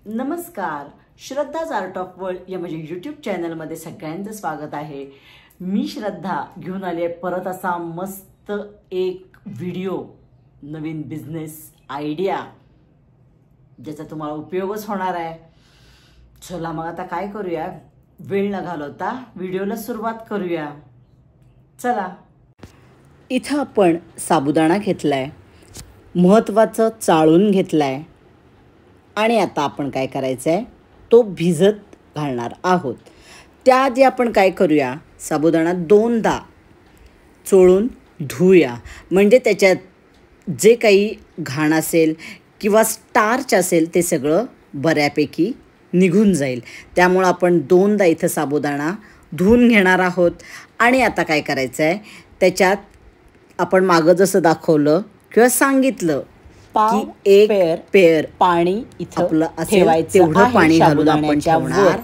नमस्कार, श्रद्धाज art of world या माझ्या यूट्यूब चॅनलमध्ये सगळ्यांचं स्वागत आहे। मी श्रद्धा घेऊन आली आहे परत असा मस्त एक व्हिडिओ, नवीन बिझनेस आयडिया ज्याचा तुम्हाला उपयोगच होणार आहे। चला मग आता काय करूया, वेळ न घालवता व्हिडिओला सुरुवात करूया। चला, इथं आपण साबुदाणा घेतलाय, महत्त्वाचं चाळून घेतलाय आणि आता आपण काय करायचं आहे, तो भिजत घालणार आहोत। त्याआधी आपण काय करूया, साबुदाणा दोनदा चोळून धुया, म्हणजे त्याच्यात जे काही घाण असेल किंवा स्टार्च असेल ते सगळं बऱ्यापैकी निघून जाईल। त्यामुळे आपण दोनदा इथं साबुदाणा धुवून घेणार आहोत। आणि आता काय करायचं आहे, त्याच्यात आपण मागं जसं दाखवलं किंवा सांगितलं की एक पेअर पाणी इथं आपलं ठेवायचं, तेवढं पाणी घालून आपण ठेवणार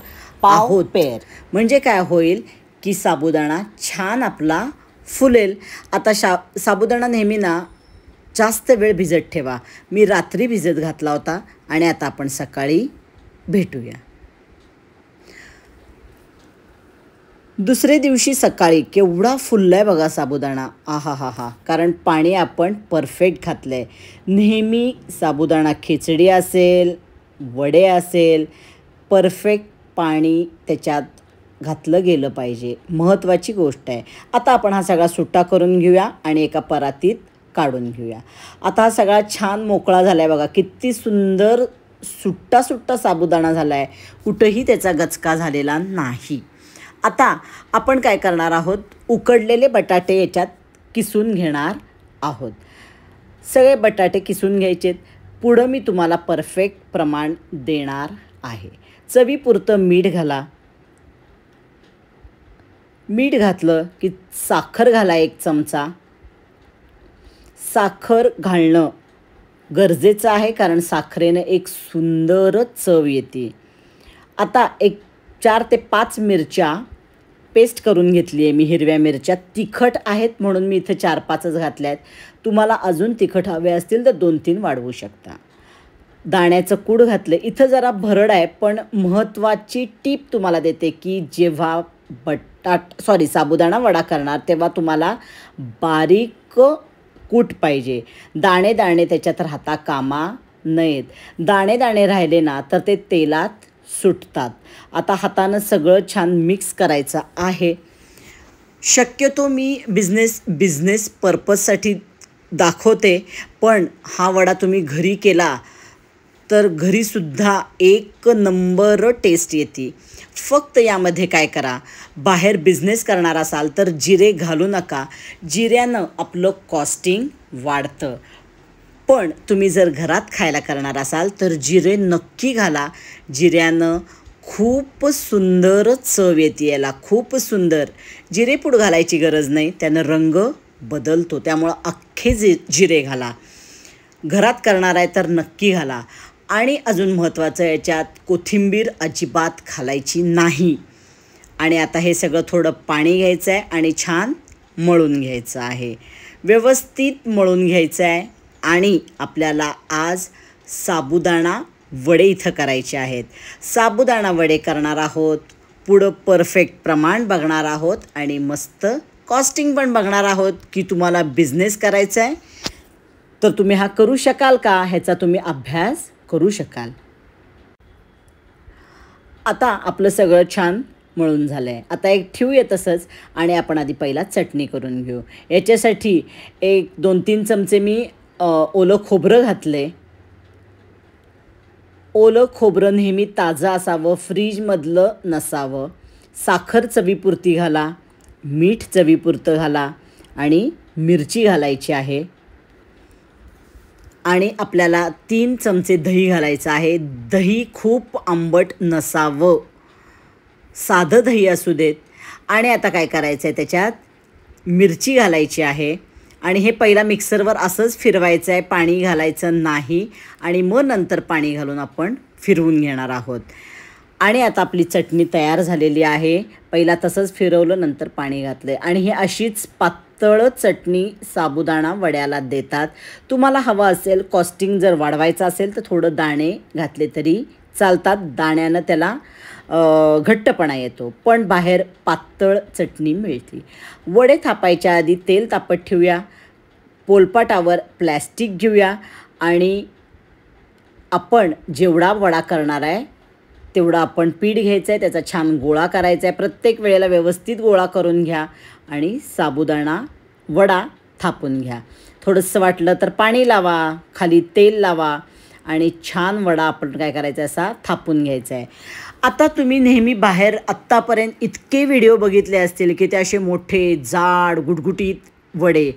आहोत। पेअर म्हणजे काय होईल की साबुदाणा छान आपला फुलेल। आता साबुदाणा नेहमी ना जास्त वेळ भिजत ठेवा। मी रात्री भिजत घातला होता आणि आता आपण सकाळी भेटूया। दुसरे दिवशी सकाळी केवढा फुललाय बघा साबुदाणा, आहा हा हा, कारण पाणी आपण परफेक्ट घातलंय। नेहमी साबुदाणा खिचडी असेल, वडे असेल, परफेक्ट पाणी त्याच्यात घातलं गेलं पाहिजे, महत्त्वाची गोष्ट आहे। आता आपण हा सगळा सुट्टा करून घेऊया आणि एका परातीत काढून घेऊया। आता हा सगळा छान मोकळा झालाय बघा, किती सुंदर सुट्टा सुट्टा साबुदाणा झालाय, कुठंही त्याचा गचका झालेला नाही। आता आपण काय करणार आहोत, उकडलेले बटाटे याच्यात किसून घेणार आहोत। सगळे बटाटे किसून घ्यायचेत। पुढं मी तुम्हाला परफेक्ट प्रमाण देणार आहे। चवीपुरतं मीठ घाला। मीठ घातलं की साखर घाला, 1 चमचा। साखर घालणं गरजेचं आहे, कारण साखरेनं एक सुंदरच चव येते। आता 4 ते 5 मिरच्या पेस्ट करून घेतली आहे मी, हिरव्या मिरच्या। तिखट आहेत म्हणून मी इथं 4-5च घातल्या आहेत। तुम्हाला अजून तिखट हवे असतील तर 2-3 वाढवू शकता। दाण्याचं कूड घातलं। इथं जरा भरड आहे, पण महत्त्वाची टीप तुम्हाला देते की जेव्हा साबुदाणा वडा करणार तेव्हा तुम्हाला बारीक कूट पाहिजे, दाणे दाणे त्याच्यात राहता कामा नयेत। दाणे दाणे राहिले ना तर ते तेलात सुटतात। आता हातानं सगळं छान मिक्स करायचं आहे। शक्यतो मी बिझनेस पर्पजसाठी दाखवते, पण हा वडा तुम्ही घरी केला तर घरीसुद्धा एक नंबर टेस्ट येते। फक्त यामध्ये काय करा, बाहेर बिझनेस करणार असाल तर जिरे घालू नका, जिऱ्यानं आपलं कॉस्टिंग वाढतं। पण तुम्ही जर घरात खायला करणार असाल तर जिरे नक्की घाला। जिऱ्यानं खूप सुंदर चव येते याला, खूप सुंदर। जिरेपूड घालायची गरज नाही, त्यानं रंग बदलतो। त्यामुळं अख्खे जिरे घाला। घरात करणार आहे तर नक्की घाला। आणि अजून महत्त्वाचं, याच्यात कोथिंबीर अजिबात घालायची नाही। आणि आता हे सगळं थोडं पाणी घ्यायचं आहे आणि छान मळून घ्यायचं आहे, व्यवस्थित मळून घ्यायचं आहे। आणि आपल्याला आज साबुदाणा वडे इथं करायचे आहेत। साबुदाणा वडे करणार आहोत, पुढं परफेक्ट प्रमाण बघणार आहोत आणि मस्त कॉस्टिंग पण बघणार आहोत की तुम्हाला बिझनेस करायचा आहे तर तुम्ही हा करू शकाल का, ह्याचा तुम्ही अभ्यास करू शकाल। आता आपलं सगळं छान मळून झालं आहे। आता एक ठेवूया तसंच आणि आपण आधी पहिला चटणी करून घेऊ। याच्यासाठी 2-3 चमचे मी ओलं खोबरं घातले। ओलं खोबरं नेहमी ताजं असावं, फ्रीजमधलं नसावं। साखर चवीपुरती घाला, मीठ चवीपुरतं घाला आणि मिरची घालायची आहे। आणि आपल्याला 3 चमचे दही घालायचं आहे। दही खूप आंबट नसावं, साधं दही असू देत। आणि आता काय करायचं आहे, त्याच्यात मिरची घालायची आहे आणि हे पहिला मिक्सरवर असंच फिरवायचं आहे, पाणी घालायचं नाही। आणि मग नंतर पाणी घालून आपण फिरवून घेणार आहोत। आणि आता आपली चटणी तयार झालेली आहे। पहिला तसंच फिरवलं, नंतर पाणी घातलं आणि हे अशीच पातळ चटणी साबुदाणा वड्याला देतात। तुम्हाला हवं असेल, कॉस्टिंग जर वाढवायचं असेल तर थोडं दाणे घातले तरी चालतात, दाण्यानं त्याला घट्टपणा येतो, पण बाहेर पातळ चटणी मिळते. वडे थापायच्या आधी तेल तापत ठेवूया, पोलपाटावर प्लॅस्टिक घेऊया आणि आपण जेवढा वडा करणार आहे तेवढा आपण पीठ घ्यायचं आहे, त्याचा छान गोळा करायचा आहे. प्रत्येक वेळेला व्यवस्थित गोळा करून घ्या आणि साबुदाणा वडा थापून घ्या. थोडंसं वाटलं तर पाणी लावा, खाली तेल लावा आणि छान वडा आपण काय करायचा असा थापून घ्यायचा आहे. आता तुम्ही नेहमी बाहेर आत्तापर्यंत इतके व्हिडिओ बघितले असतील की ते असे मोठे जाड गुटगुटीत वडे,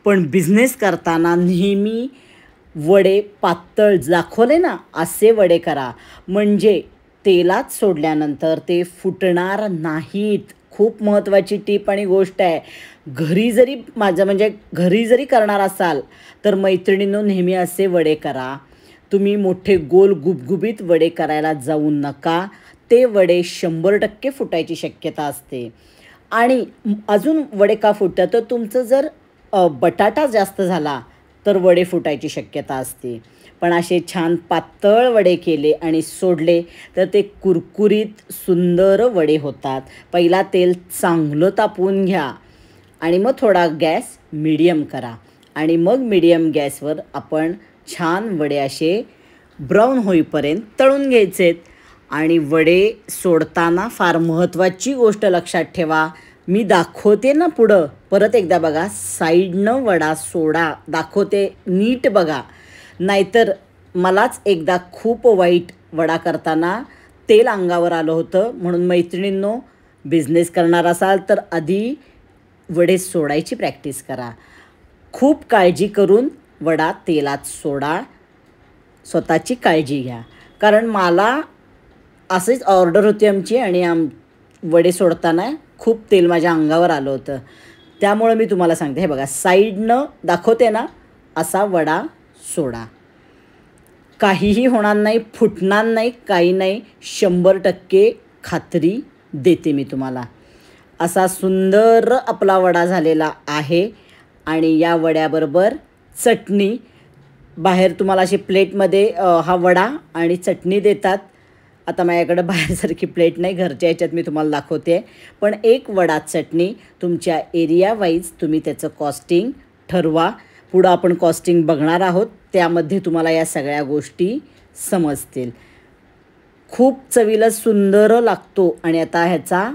पण बिझनेस करताना नेहमी वडे पातळ दाखवले ना असे वडे करा, म्हणजे तेलात सोडल्यानंतर ते फुटणार नाहीत. खूप महत्त्वाची टीप आणि गोष्ट आहे. घरी जरी करणार असाल तर मैत्रिणींनो नेहमी असे वडे करा. तुम्ही मोठे गोल गुबगुबीत वडे करायला जाऊ नका. ते वडे 100% फुटायची शक्यता असते. आणि अजून वडे का फुटतात तर तुमचं जर बटाटा जास्त झाला तर वडे फुटायची शक्यता असते. पण असे छान पातळ वडे केले आणि सोडले तर ते कुरकुरीत सुंदर वडे होतात. पहिला तेल चांगलं तापवून घ्या आणि मग थोडा गॅस मीडियम करा आणि मग मीडियम गॅसवर आपण छान वडे असे ब्राऊन होईपर्यंत तळून घ्यायचेत. आणि वडे सोडताना फार महत्त्वाची गोष्ट लक्षात ठेवा, मी दाखवते ना पुढं, परत एकदा बघा, साईडनं वडा सोडा, दाखवते नीट बघा. नाहीतर मलाच एकदा खूप वाईट वडा करताना तेल अंगावर आलं होतं. म्हणून मैत्रिणींनो, बिझनेस करणार असाल तर आधी वडे सोडायची प्रॅक्टिस करा. खूप काळजी करून वडा तेलात सोडा, स्वतःची काळजी घ्या. कारण मला असेच ऑर्डर होती आमची आणि वडे सोडताना खूप तेल माझ्या अंगावर आलं होतं. त्यामुळं मी तुम्हाला सांगते, हे बघा, साईडनं दाखवते ना असा वडा सोडा. काहीही होणार नाही, फुटणार नाही, काही नाही, 100% खात्री देते मी तुम्हाला. असा सुंदर आपला वडा झालेला आहे. आणि या वड्याबरोबर चटणी, बाहेर तुम्हाला अशी प्लेटमध्ये हा वडा आणि चटणी देतात. आता माझ्याकडं बाहेरसारखी प्लेट नाही, घरच्या ह्याच्यात मी तुम्हाला दाखवते. पण एक वडा चटणी तुमच्या एरिया वाईज तुम्ही त्याचं कॉस्टिंग ठरवा. पुढं आपण कॉस्टिंग बघणार आहोत, त्यामध्ये तुम्हाला या सगळ्या गोष्टी समजतील. खूप चवीला सुंदर लागतो. आणि आता ह्याचा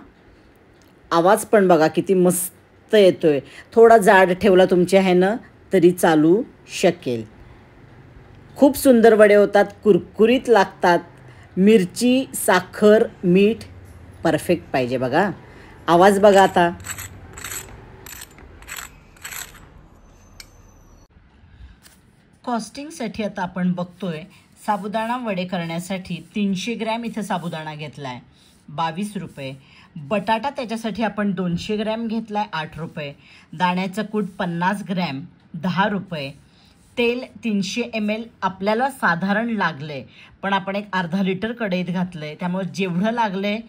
आवाज पण बघा किती मस्त येतो आहे. थोडा जाड ठेवला तुमच्या ह्यानं तरी चालू शकेल. खूप सुंदर वडे होतात, कुरकुरीत लागतात. मिरची, साखर, मीठ परफेक्ट पाहिजे बघा. आवाज बघा आता. कॉस्टिंगसाठी आता आपण बघतोय, साबुदाणा वडे करण्यासाठी 300 ग्रॅम इथं साबुदाणा घेतला आहे, 22 रुपये. बटाटा त्याच्यासाठी आपण 200 ग्रॅम घेतला आहे, 8 रुपये. दाण्याचं कूट 50 ग्रॅम, 10 रुपये. तेल 300 ml आपल्याला साधारण लागलं आहे, पण आपण एक अर्धा लिटर कढईत घातलं आहे, त्यामुळे जेवढं लागलं आहे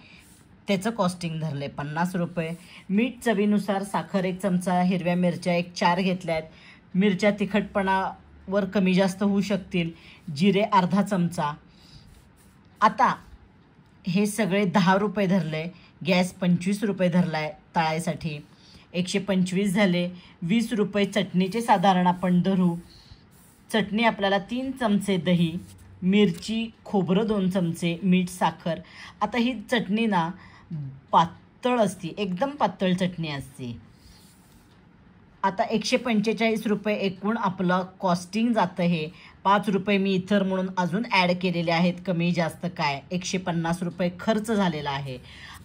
त्याचं कॉस्टिंग धरलं आहे, 50 रुपये. मीठ चवीनुसार, साखर 1 चमचा, हिरव्या मिरच्या 4 घेतल्या आहेत. मिरच्या तिखटपणावर कमी जास्त होऊ शकतील. जिरे अर्धा चमचा. आता हे सगळे 10 रुपये धरले. गॅस 25 रुपये धरला आहे तळायसाठी, 125 झाले. 20 रुपये चटणीचे साधारण आपण धरू. चटणी आपल्याला 3 चमचे दही, मिरची, खोबरं 2 चमचे, मीठ, साखर. आता ही चटणी ना पातळ असते, एकदम पातळ चटणी असते. आता 145 रुपये एकूण आपलं कॉस्टिंग जातं. हे 5 रुपये मी इतर म्हणून अजून ॲड केलेले आहेत, कमी जास्त काय, 150 रुपये खर्च झालेला आहे.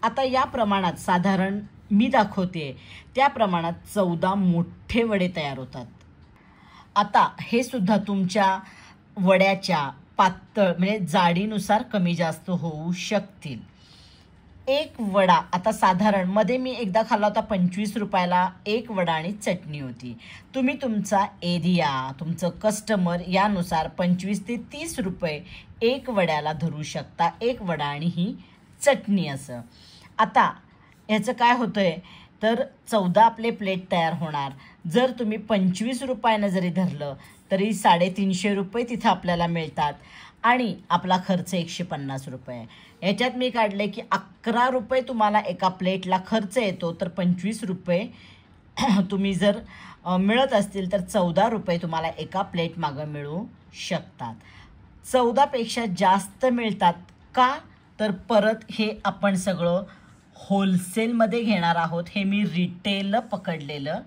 आता या प्रमाणात साधारण मी दाखवते त्या प्रमाणात 14 मोठे वडे तयार होतात. आता हे सुद्धा तुमच्या वड्याच्या पातळ म्हणजे जाडीनुसार कमी जास्त होऊ शकतील. एक वडा आता साधारण मध्ये मी एकदा खाल्ला होता 25 रुपयाला एक वडा आणि चटणी होती. तुम्ही तुमचा एरिया, तुमचं कस्टमर यानुसार 25 ते 30 रुपये एक वड्याला धरू शकता, एक वडा आणि ही चटणी असं. आता ह्याचं काय होतंय तर 14 आपले प्लेट तयार होणार. जर तुम्ही 25 रुपयानं जरी धरलं तरी 350 रुपये तिथं आपल्याला मिळतात. आणि आपला खर्च 150 रुपये. याच्यात मी काढले की 11 रुपये तुम्हाला एका प्लेटला खर्च येतो, तर 25 रुपये तुम्ही जर मिळत असतील तर 14 रुपये तुम्हाला एका प्लेट मागं मिळू शकतात. 14पेक्षा जास्त मिळतात का, तर परत हे आपण सगळं होलसेलमध्ये घेणार आहोत. हे मी रिटेल पकडलेलं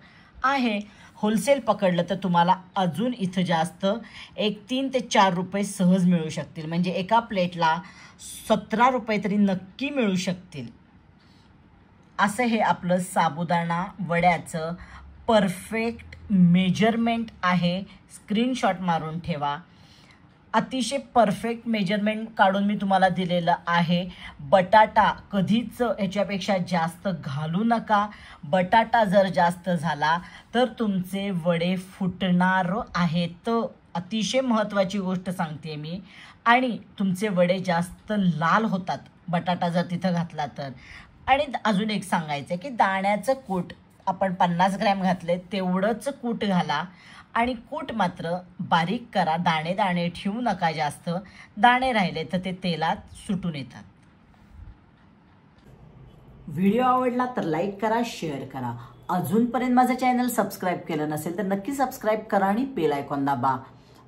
आहे. होलसेल पकडलं तर तुम्हाला अजून इथं जास्त 3 ते 4 रुपये सहज मिळू शकतील. म्हणजे एका प्लेटला 17 रुपये तरी नक्की मिळू शकतील. असं हे आपलं साबुदाणा वड्याचं परफेक्ट मेजरमेंट आहे. स्क्रीनशॉट मारून ठेवा. अतिशय परफेक्ट मेजरमेंट काढून मी तुम्हाला दिलेलं आहे. बटाटा कधीच ह्याच्यापेक्षा जास्त घालू नका. बटाटा जर जास्त झाला तर तुमचे वडे फुटणार आहेत. अतिशय महत्त्वाची गोष्ट सांगते मी. आणि तुमचे वडे जास्त लाल होतात बटाटा जर तिथं घातला तर. आणि अजून एक सांगायचं आहे की दाण्याचं कूट आपण 50 ग्रॅम घातले तेवढंच कूट घाला. आणि कूट मात्र बारीक करा. दाणे दाणे ठेवू नका जास्त. दाणे राहिले तर ते तेलात सुटून येतात. व्हिडिओ आवडला तर लाईक करा, शेअर करा. अजूनपर्यंत माझं चॅनल सबस्क्राईब केलं नसेल तर नक्की सबस्क्राईब करा आणि बेल आयकॉन दाबा.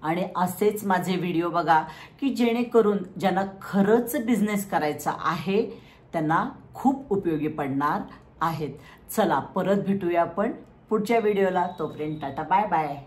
आणि असेच माझे व्हिडिओ बघा की जेणेकरून ज्यांना खरंच बिझनेस करायचा आहे त्यांना खूप उपयोगी पडणार आहेत. चला परत भेटूया आपण पुढच्या व्हिडिओला. तोपर्यंत टाटा बाय बाय.